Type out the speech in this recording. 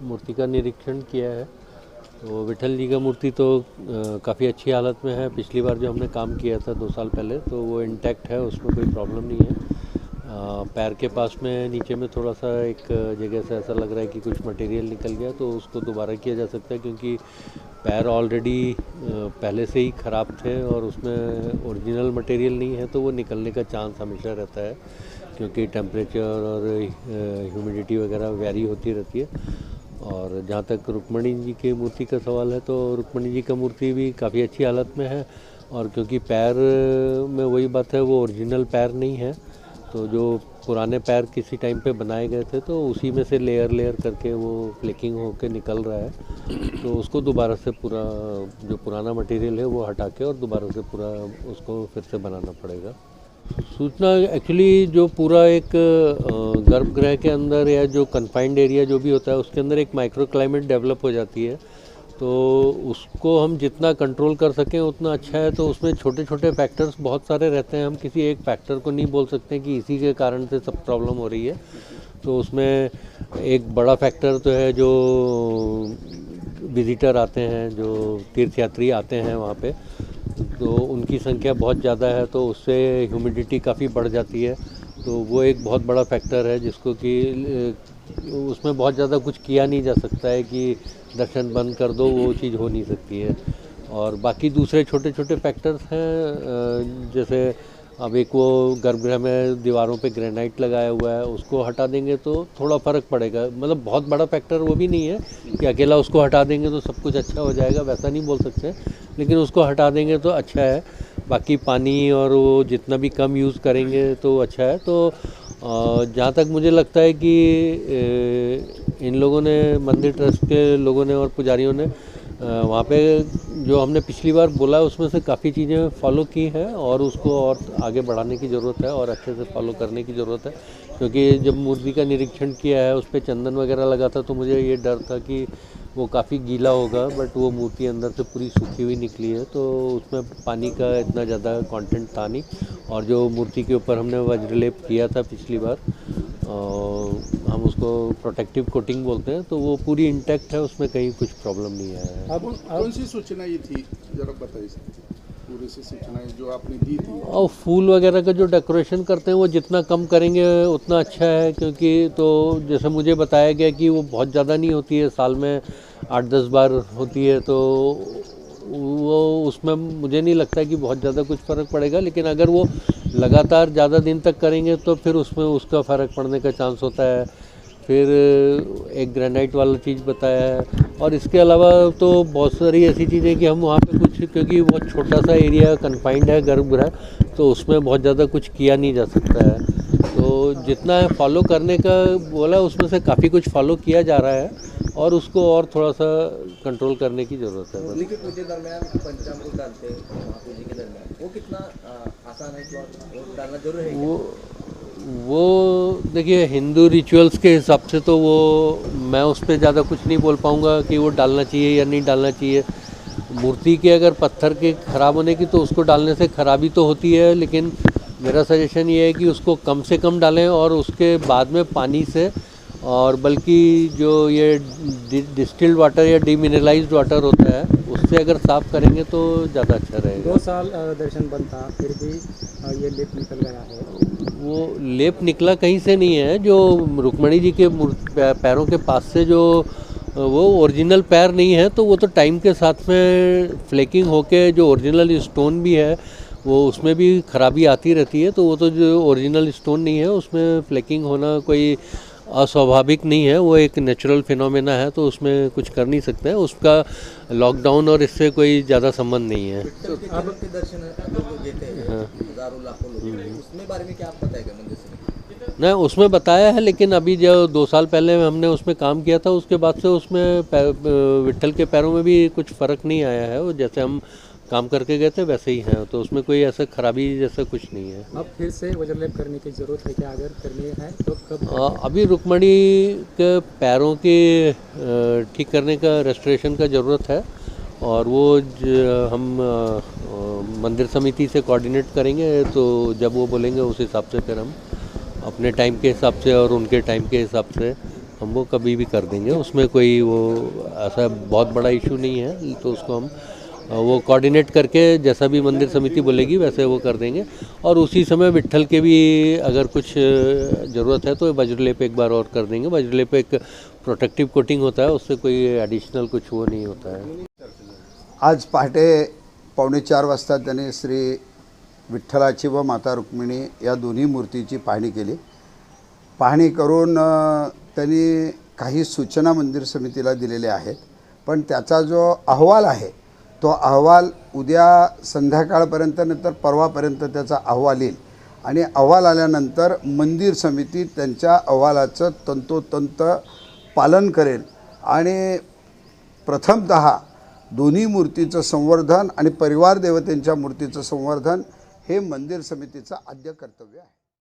मूर्ति का निरीक्षण किया है। तो विठल जी का मूर्ति तो काफ़ी अच्छी हालत में है। पिछली बार जो हमने काम किया था 2 साल पहले, तो वो इंटैक्ट है, उसमें कोई प्रॉब्लम नहीं है। पैर के पास में नीचे में थोड़ा सा एक जगह से ऐसा लग रहा है कि कुछ मटेरियल निकल गया, तो उसको दोबारा किया जा सकता है, क्योंकि पैर ऑलरेडी पहले से ही ख़राब थे और उसमें ओरिजिनल मटेरियल नहीं है, तो वो निकलने का चांस हमेशा रहता है, क्योंकि टेम्परेचर और ह्यूमिडिटी वगैरह वेरी होती रहती है। और जहाँ तक रुक्मणी जी की मूर्ति का सवाल है, तो रुक्मणी जी का मूर्ति भी काफ़ी अच्छी हालत में है। और क्योंकि पैर में वही बात है, वो ओरिजिनल पैर नहीं है, तो जो पुराने पैर किसी टाइम पे बनाए गए थे, तो उसी में से लेयर करके वो फ्लेकिंग होके निकल रहा है। तो उसको दोबारा से पूरा जो पुराना मटेरियल है वो हटा के और दोबारा से पूरा उसको फिर से बनाना पड़ेगा। सूचना एक्चुअली जो पूरा एक गर्भगृह के अंदर या जो कन्फाइंड एरिया जो भी होता है, उसके अंदर एक माइक्रो क्लाइमेट डेवलप हो जाती है, तो उसको हम जितना कंट्रोल कर सकें उतना अच्छा है। तो उसमें छोटे छोटे फैक्टर्स बहुत सारे रहते हैं, हम किसी एक फैक्टर को नहीं बोल सकते कि इसी के कारण से सब प्रॉब्लम हो रही है। तो उसमें एक बड़ा फैक्टर तो है जो विजिटर आते हैं, जो तीर्थयात्री आते हैं वहाँ पे, तो उनकी संख्या बहुत ज़्यादा है, तो उससे ह्यूमिडिटी काफ़ी बढ़ जाती है। तो वो एक बहुत बड़ा फैक्टर है जिसको कि उसमें बहुत ज़्यादा कुछ किया नहीं जा सकता है कि दर्शन बंद कर दो, वो चीज़ हो नहीं सकती है। और बाकी दूसरे छोटे छोटे फैक्टर्स हैं, जैसे अब एक वो गर्भगृह में दीवारों पे ग्रेनाइट लगाया हुआ है, उसको हटा देंगे तो थोड़ा फ़र्क पड़ेगा। मतलब बहुत बड़ा फैक्टर वो भी नहीं है कि अकेला उसको हटा देंगे तो सब कुछ अच्छा हो जाएगा, वैसा नहीं बोल सकते, लेकिन उसको हटा देंगे तो अच्छा है। बाकी पानी और वो जितना भी कम यूज़ करेंगे तो अच्छा है। तो जहाँ तक मुझे लगता है कि इन लोगों ने, मंदिर ट्रस्ट के लोगों ने और पुजारियों ने वहाँ पे जो हमने पिछली बार बोला उसमें से काफ़ी चीज़ें फॉलो की हैं, और उसको और आगे बढ़ाने की ज़रूरत है और अच्छे से फॉलो करने की ज़रूरत है। क्योंकि जब मूर्ति का निरीक्षण किया है, उस पर चंदन वगैरह लगा था, तो मुझे ये डर था कि वो काफ़ी गीला होगा, बट वो मूर्ति अंदर से पूरी सूखी हुई निकली है, तो उसमें पानी का इतना ज़्यादा कंटेंट था नहीं। और जो मूर्ति के ऊपर हमने वज्रलेप किया था पिछली बार, हम उसको प्रोटेक्टिव कोटिंग बोलते हैं, तो वो पूरी इंटैक्ट है, उसमें कहीं कुछ प्रॉब्लम नहीं आया है। अब कौन सी सूचना ये थी, जरा बताइए पूरी सी सूचनाएं जो आपने दी थी। और फूल वगैरह का जो डेकोरेशन करते हैं वो जितना कम करेंगे उतना अच्छा है, क्योंकि तो जैसे मुझे बताया गया कि वो बहुत ज़्यादा नहीं होती है, साल में 8-10 बार होती है, तो वो उसमें मुझे नहीं लगता है कि बहुत ज़्यादा कुछ फ़र्क पड़ेगा। लेकिन अगर वो लगातार ज़्यादा दिन तक करेंगे तो फिर उसमें उसका फ़र्क पड़ने का चांस होता है। फिर एक ग्रेनाइट वाला चीज़ बताया है, और इसके अलावा तो बहुत सारी ऐसी चीज़ें कि हम वहाँ पे कुछ, क्योंकि बहुत छोटा सा एरिया कन्फाइंड है गर्भगृह, तो उसमें बहुत ज़्यादा कुछ किया नहीं जा सकता है। तो जितना है फॉलो करने का बोला, उसमें से काफ़ी कुछ फॉलो किया जा रहा है, और उसको और थोड़ा सा कंट्रोल करने की ज़रूरत है। मुरली के पूजे दरमियान पंचामृत डालते हैं महापूजा के दरमियान, वो कितना आसान है, वो डालना जरूर है? वो देखिए, हिंदू रिचुअल्स के हिसाब से तो वो मैं उस पर ज़्यादा कुछ नहीं बोल पाऊँगा कि वो डालना चाहिए या नहीं डालना चाहिए। मूर्ति के अगर पत्थर के ख़राब होने की, तो उसको डालने से ख़राबी तो होती है, लेकिन मेरा सजेशन ये है कि उसको कम से कम डालें, और उसके बाद में पानी से, और बल्कि जो ये डिस्टिल्ड वाटर या डीमिनरलाइज्ड वाटर होता है, उससे अगर साफ़ करेंगे तो ज़्यादा अच्छा रहेगा। 2 साल दर्शन बंद था, फिर भी ये लेप निकल गया है। वो लेप निकला कहीं से नहीं है, जो रुक्मणी जी के पैरों के पास से जो वो ओरिजिनल पैर नहीं है, तो वो तो टाइम के साथ में फ्लेकिंग होके जो ओरिजिनल स्टोन भी है वो उसमें भी खराबी आती रहती है। तो वो तो जो ओरिजिनल स्टोन नहीं है, उसमें फ्लेकिंग होना कोई अस्वाभाविक नहीं है, वो एक नेचुरल फिनोमेना है, तो उसमें कुछ कर नहीं सकते हैं। उसका लॉकडाउन और इससे कोई ज़्यादा संबंध नहीं है। के दर्शन लोग देते हैं, हजारों लाखों लोग, उसमें बारे में क्या आप बताएगा मंदिर से? नहीं, उसमें बताया है, लेकिन अभी जो 2 साल पहले हमने उसमें काम किया था, उसके बाद से उसमें विट्ठल के पैरों में भी कुछ फ़र्क नहीं आया है। वो जैसे हम काम करके गए थे वैसे ही हैं, तो उसमें कोई ऐसा खराबी जैसा कुछ नहीं है। अब फिर से वज्रलेप करने की ज़रूरत है क्या? अगर करनी है तो कब? अभी रुक्मणी के पैरों के ठीक करने का रेस्टोरेशन का ज़रूरत है, और वो हम मंदिर समिति से कोऑर्डिनेट करेंगे, तो जब वो बोलेंगे उस हिसाब से फिर हम अपने टाइम के हिसाब से और उनके टाइम के हिसाब से हम वो कभी भी कर देंगे, उसमें कोई वो ऐसा बहुत बड़ा इशू नहीं है। तो उसको हम वो कोऑर्डिनेट करके जैसा भी मंदिर समिति बोलेगी वैसे वो कर देंगे। और उसी समय विट्ठल के भी अगर कुछ ज़रूरत है तो वज्रलेप एक बार और कर देंगे। वज्रलेप एक प्रोटेक्टिव कोटिंग होता है, उससे कोई एडिशनल कुछ वो नहीं होता है। आज पहाटे 3:45 वाजता त्यांनी श्री विठ्ठलाची व माता रुक्मिणी या दोन्ही मूर्तीची पाहणी केली। पाहणी करून त्यांनी काही सूचना मंदिर समितीला दिलेल्या आहेत, पण त्याचा जो अहवाल आहे तो अहवाल उद्या संध्याकाळपर्यंत नंतर परवापर्यंत त्याचा अहवाल येईल आणि अहवाल आल्यानंतर मंदिर समिती त्यांच्या अहवालाचं तंतोतंत पालन करेल आणि प्रथमतः दोन्ही मूर्तीचं संवर्धन आणि परिवार देवतेंच्या मूर्तीचं संवर्धन हे मंदिर समितीचं आद्य कर्तव्य आहे।